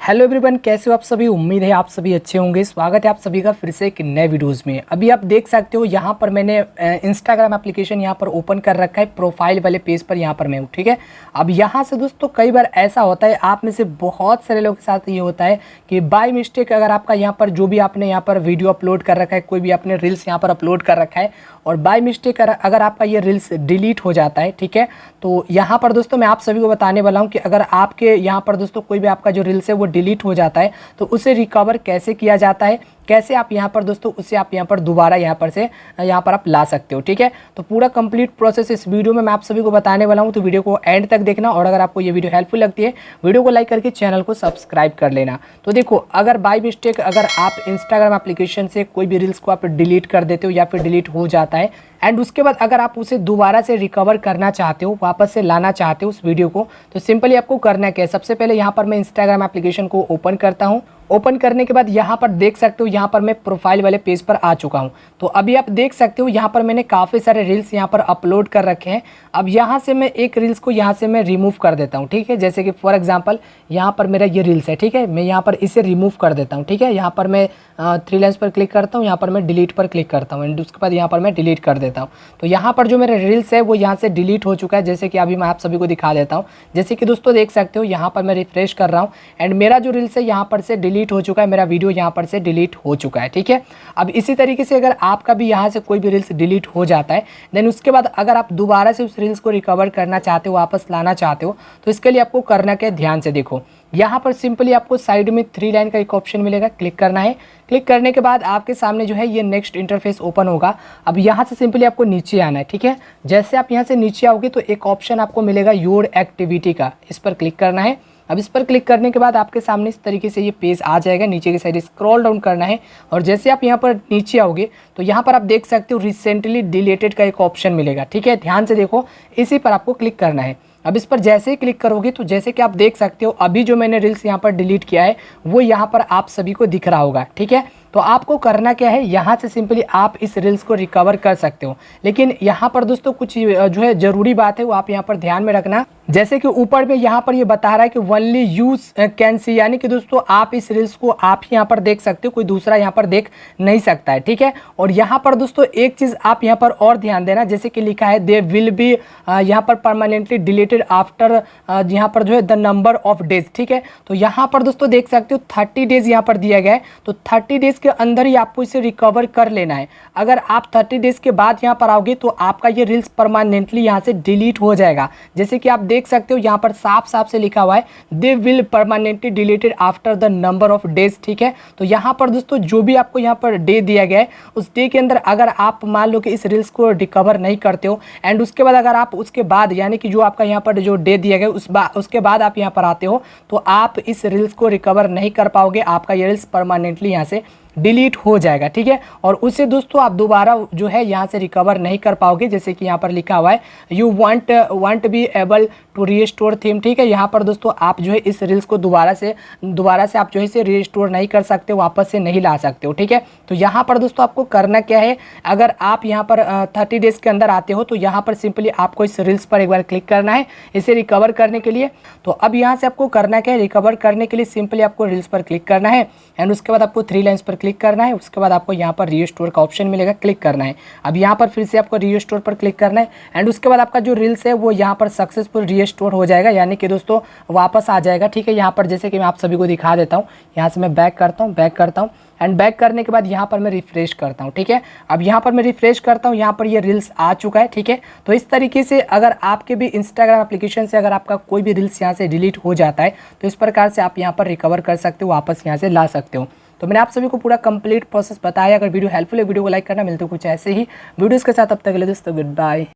Hello everyone, कैसे हो आप सभी। उम्मीद है आप सभी अच्छे होंगे। स्वागत है आप सभी का फिर से एक नए वीडियोस में। अभी आप देख सकते हो यहाँ पर मैंने इंस्टाग्राम एप्लीकेशन यहाँ पर ओपन कर रखा है। प्रोफाइल वाले पेज पर यहाँ पर मैं हूँ, ठीक है। अब यहाँ से दोस्तों कई बार ऐसा होता है, आप में से बहुत सारे लोगों के साथ ये होता है कि बाय मिस्टेक अगर आपका यहाँ पर जो भी आपने यहाँ पर वीडियो अपलोड कर रखा है, कोई भी आपने रील्स यहाँ पर अपलोड कर रखा है और बाय मिस्टेक अगर आपका ये रील्स डिलीट हो जाता है, ठीक है। तो यहाँ पर दोस्तों मैं आप सभी को बताने वाला हूँ कि अगर आपके यहाँ पर दोस्तों कोई भी आपका जो रील्स है वो डिलीट हो जाता है तो उसे रिकवर कैसे किया जाता है, कैसे आप यहाँ पर दोस्तों उसे आप यहाँ पर दोबारा यहाँ पर आप ला सकते हो, ठीक है। तो पूरा कंप्लीट प्रोसेस इस वीडियो में मैं आप सभी को बताने वाला हूँ, तो वीडियो को एंड तक देखना। और अगर आपको ये वीडियो हेल्पफुल लगती है, वीडियो को लाइक करके चैनल को सब्सक्राइब कर लेना। तो देखो, अगर बाय मिस्टेक अगर आप इंस्टाग्राम एप्लीकेशन से कोई भी रील्स को आप डिलीट कर देते हो या फिर डिलीट हो जाता है एंड उसके बाद अगर आप उसे दोबारा से रिकवर करना चाहते हो, वापस से लाना चाहते हो उस वीडियो को, तो सिंपली आपको करना क्या है। सबसे पहले यहाँ पर मैं इंस्टाग्राम एप्लीकेशन को ओपन करता हूँ। ओपन करने के बाद यहाँ पर देख सकते हो, यहाँ पर मैं प्रोफाइल वाले पेज पर आ चुका हूँ। तो अभी आप देख सकते हो यहाँ पर मैंने काफ़ी सारे रील्स यहाँ पर अपलोड कर रखे हैं। अब यहाँ से मैं एक रील्स को यहाँ से मैं रिमूव कर देता हूँ, ठीक है। जैसे कि फॉर एग्जांपल यहाँ पर मेरा ये रील्स है, ठीक है। मैं यहाँ पर इसे रिमूव कर देता हूँ, ठीक है। यहाँ पर मैं 3 लाइन्स पर क्लिक करता हूँ, यहाँ पर मैं डिलीट पर क्लिक करता हूँ एंड उसके बाद यहाँ पर मैं डिलीट कर देता हूँ। तो यहाँ पर जो मेरा रील्स है वो यहाँ से डिलीट हो चुका है। जैसे कि अभी मैं आप सभी को दिखा देता हूँ। जैसे कि दोस्तों देख सकते हो यहाँ पर मैं रिफ्रेश कर रहा हूँ एंड मेरा जो रील्स है यहाँ पर से डिलीट हो चुका है, मेरा वीडियो यहाँ पर से डिलीट हो चुका है, ठीक है। अब इसी तरीके से अगर आपका भी यहाँ से कोई भी रील्स डिलीट हो जाता है, देन उसके बाद अगर आप दोबारा से उस रील्स को रिकवर करना चाहते हो, वापस लाना चाहते हो, तो इसके लिए आपको करना क्या है, ध्यान से देखो। यहाँ पर सिंपली आपको साइड में 3 लाइन का एक ऑप्शन मिलेगा, क्लिक करना है। क्लिक करने के बाद आपके सामने जो है ये नेक्स्ट इंटरफेस ओपन होगा। अब यहाँ से सिंपली आपको नीचे आना है, ठीक है। जैसे आप यहाँ से नीचे आओगे तो एक ऑप्शन आपको मिलेगा योर एक्टिविटी का, इस पर क्लिक करना है। अब इस पर क्लिक करने के बाद आपके सामने इस तरीके से ये पेज आ जाएगा। नीचे की साइड स्क्रॉल डाउन करना है और जैसे आप यहाँ पर नीचे आओगे तो यहाँ पर आप देख सकते हो रिसेंटली डिलीटेड का एक ऑप्शन मिलेगा, ठीक है। ध्यान से देखो, इसी पर आपको क्लिक करना है। अब इस पर जैसे ही क्लिक करोगे तो जैसे कि आप देख सकते हो अभी जो मैंने रील्स यहाँ पर डिलीट किया है वो यहाँ पर आप सभी को दिख रहा होगा, ठीक है। तो आपको करना क्या है, यहाँ से सिंपली आप इस रील्स को रिकवर कर सकते हो। लेकिन यहाँ पर दोस्तों कुछ जो है ज़रूरी बात है वो आप यहाँ पर ध्यान में रखना। जैसे कि ऊपर में यहाँ पर ये बता रहा है कि ओनली यूज कैन सी, यानी कि दोस्तों आप इस रील्स को आप ही यहाँ पर देख सकते हो, कोई दूसरा यहाँ पर देख नहीं सकता है, ठीक है। और यहाँ पर दोस्तों एक चीज़ आप यहाँ पर और ध्यान देना, जैसे कि लिखा है दे विल बी यहाँ पर परमानेंटली डिलीटेड आफ्टर यहाँ पर जो है द नंबर ऑफ डेज, ठीक है। तो यहाँ पर दोस्तों देख सकते हो 30 डेज यहाँ पर दिया गया है। तो 30 डेज के अंदर ही आपको इसे रिकवर कर लेना है। अगर आप 30 डेज के बाद यहाँ पर आओगे तो आपका ये रील्स परमानेंटली यहाँ से डिलीट हो जाएगा। जैसे कि आप देख सकते हो यहाँ पर साफ साफ से लिखा हुआ है they will permanently deleted after the number of days, ठीक है। तो यहाँ पर दोस्तों जो भी आपको यहाँ पर डे दिया गया है उस डे के अंदर अगर आप मान लो कि इस रील्स को रिकवर नहीं करते हो एंड उसके बाद अगर आप उसके बाद यानी कि जो आपका यहाँ पर जो डे दिया गया उसके बाद आप यहाँ पर आते हो तो आप इस रील्स को रिकवर नहीं कर पाओगे। आपका ये रील्स परमानेंटली यहाँ से डिलीट हो जाएगा, ठीक है। और उसे दोस्तों आप दोबारा जो है यहाँ से रिकवर नहीं कर पाओगे। जैसे कि यहाँ पर लिखा हुआ है you want be able to restore theme, ठीक है। यहाँ पर दोस्तों आप जो है इस रील्स को दोबारा से आप जो है इसे रीस्टोर नहीं कर सकते, वापस से नहीं ला सकते हो, ठीक है। तो यहाँ पर दोस्तों आपको करना क्या है, अगर आप यहाँ पर 30 डेज के अंदर आते हो तो यहाँ पर सिंपली आपको इस रील्स पर एक बार क्लिक करना है इसे रिकवर करने के लिए। तो अब यहाँ से आपको करना क्या है, रिकवर करने के लिए सिंपली आपको रील्स पर क्लिक करना है एंड उसके बाद आपको 3 लाइन्स पर क्लिक करना है। उसके बाद आपको यहाँ पर रीस्टोर का ऑप्शन मिलेगा, क्लिक करना है। अब यहाँ पर फिर से आपको रीस्टोर पर क्लिक करना है एंड उसके बाद आपका जो रील्स है वो यहाँ पर सक्सेसफुल रीस्टोर हो जाएगा, यानी कि दोस्तों वापस आ जाएगा, ठीक है। यहाँ पर जैसे कि मैं आप सभी को दिखा देता हूँ, यहाँ से मैं बैक करता हूँ एंड बैक करने के बाद यहाँ पर मैं रिफ्रेश करता हूँ, ठीक है। अब यहाँ पर मैं रिफ्रेश करता हूँ, यहाँ पर ये रील्स आ चुका है, ठीक है। तो इस तरीके से अगर आपके भी इंस्टाग्राम एप्लीकेशन से अगर आपका कोई भी रील्स यहाँ से डिलीट हो जाता है तो इस प्रकार से आप यहाँ पर रिकवर कर सकते हो, वापस यहाँ से ला सकते हो। तो मैंने आप सभी को पूरा कंप्लीट प्रोसेस बताया। अगर वीडियो हेल्पफुल है वीडियो को लाइक करना। मिलते हो कुछ ऐसे ही वीडियोस के साथ, अब तक के लिए दोस्तों गुड बाय।